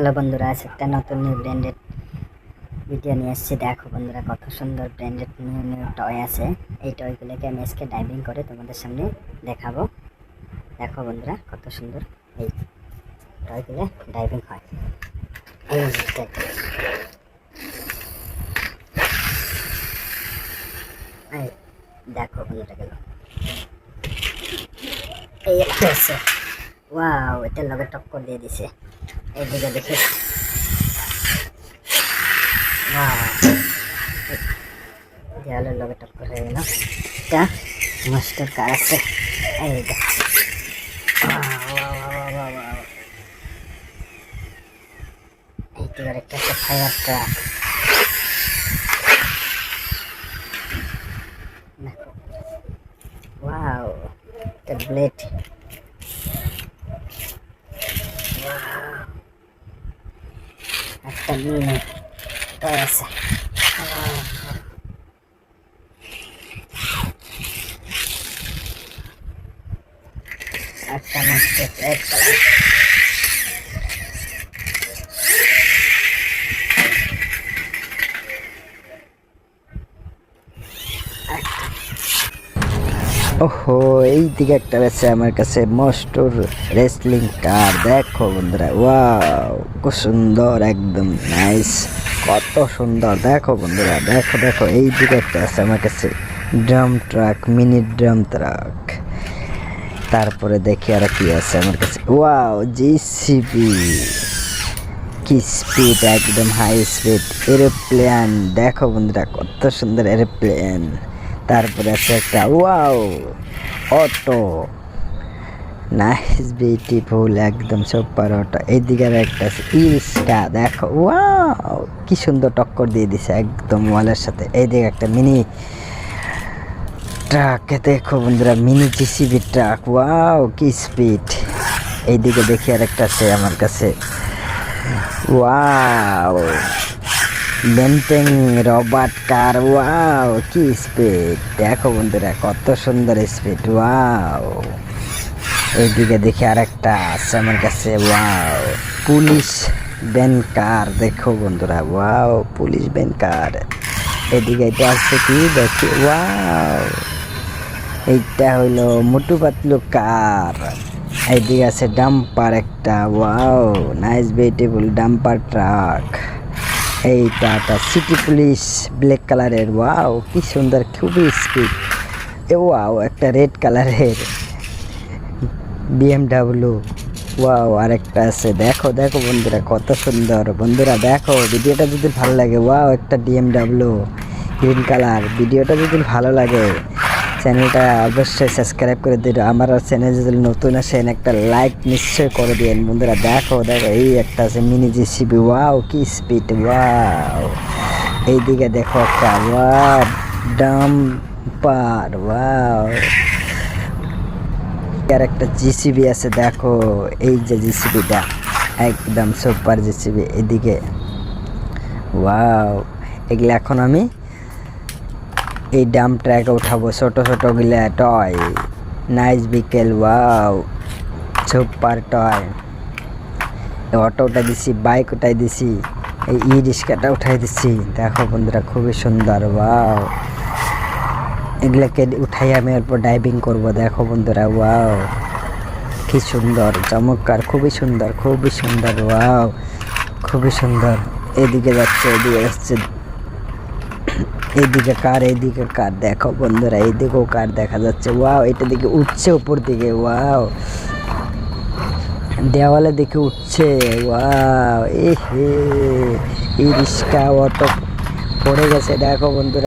Hello বন্ধুরা, আজ একটা নতুন নিউ ব্র্যান্ডেড ভিডিও নিয়ে এসেছি। দেখো বন্ধুরা, কত সুন্দর ব্র্যান্ডেড নিউ নিউ টয় আছে। এই টয়গুলোকে আমি আজকে ডাইভিং করে তোমাদের সামনে দেখাবো। দেখো বন্ধুরা, কত সুন্দর এই টয়গুলো ডাইভিং হয়। এই দেখো, এই দেখো বন্ধুরা, গেল এই একটা আছে। ওয়াও, এটার লগে টক্কর দিয়ে দিছে। এইদিকে দেখি, দেওয়ালের লগে টক্কর হয়ে গেল। এটা মাস্টার কার আছে। এই দেখো, এইটি আরেকটা আছে ফায়ার ট্রাক। দেখো, ওয়াও, এটা ব্লেড। একটা মিনি টয় আছে। একটা মাস্টার রেড কালার। ওহো, এই দিকে একটা আছে আমার কাছে মস্টর রেসলিং কার। দেখো বন্ধুরা, ওয়াও, খুব সুন্দর, একদম নাইস, কত সুন্দর। দেখো বন্ধুরা, দেখো দেখো, এই দিকে একটা আছে আমার কাছে drum truck, mini drum truck. তারপরে দেখি আর কি আছে আমার কাছে। ওয়াও, জিসিবি, কি স্পিড, একদম হাই স্পিড। এরোপ্লেন, দেখো বন্ধুরা, কত সুন্দর এরোপ্লেন। তারপরে আছে একটা ওয়াও অটো, নাইস বিউটিফুল, একদম সুপার অটো। এইদিকে একটা আছে রিক্সা। দেখো, ওয়াও, কি সুন্দর টক্কর দিয়ে দিছে একদম ওয়ালের সাথে। এইদিকে একটা মিনি ট্রাক, দেখো বন্ধুরা, মিনি জিসিবি ট্রাক। ওয়াও, কি স্পিড। এইদিকে দেখি আর একটা আছে আমার কাছে। ওয়াও, বেন্টেং রবার্ট কার। ওয়াও, কি স্পিড। দেখো বন্ধুরা, কত সুন্দর স্পিড। ওয়াও, এইদিকে দেখি আর একটা আছে আমার কাছে। ওয়াও, পুলিশ ভ্যান কার। দেখো বন্ধুরা, ওয়াও, পুলিশ ভ্যান কার। এদিকে এটা আছে কি দেখি। ওয়াও, এইটা হইলো মোটু পাতলু কার। এইদিকে আছে ডাম্পার একটা। Wow, nice beautiful dumper truck. এইটা একটা সিটি পুলিশ ব্ল্যাক কালারের। ওয়াও, কি সুন্দর, খুবই স্পিড। ওয়াও, একটা রেড কালারের বিএমডাব্লিউ। ওয়াও, আরেকটা আছে। দেখো দেখো বন্ধুরা, কত সুন্দর। বন্ধুরা দেখো, ভিডিওটা যদি ভালো লাগে, ওয়াও, একটা বিএমডাব্লিউ গ্রিন কালার। ভিডিওটা যদি ভালো লাগে, চ্যানেলটা অবশ্যই সাবস্ক্রাইব করে দিন। আমার চ্যানেল যদি নতুন আসেন, একটা লাইক নিশ্চয় করে দিন বন্ধুরা। দেখো দেখো, এই একটা আছে মিনি জিসিবি। ওয়াও, কি স্পিড। ওয়াও, এইদিকে দেখো একটা, ওয়াও, ডাম্পার। ওয়াও, আর একটা জিসিবি আছে। দেখো, এই যে জিসিবিটা একদম সুপার জিসিবি। এদিকে ওয়াও, এগুলো এখন আমি এই ডাম ট্র্যাকে উঠাবো, ছোট ছোট গুলা টয়। নাইস বিকেল। Wow, super toy. অটো উঠাই দিছি, বাইক উঠাই দিছি, এই রিক্সাটা উঠাই দিছি। দেখো বন্ধুরা, খুবই সুন্দর। ওয়াও, এগুলাকে উঠাই আমি অল্প ডাইভিং করব। দেখো বন্ধুরা, ওয়াও, কি সুন্দর, চমৎকার, খুবই সুন্দর, খুবই সুন্দর। ওয়াও, খুবই সুন্দর। এদিকে যাচ্ছে, এদিকে যাচ্ছে, এইদিকে কার, এইদিকে কার। দেখো বন্ধুরা, এইদিকেও কার দেখা যাচ্ছে। ওয়াও, এটা দিকে উঠছে উপর দিকে। ওয়াও, দেওয়ালে দিকে উঠছে। ওয়াও, এই রিক্সা অটো পড়ে গেছে। দেখো বন্ধুরা।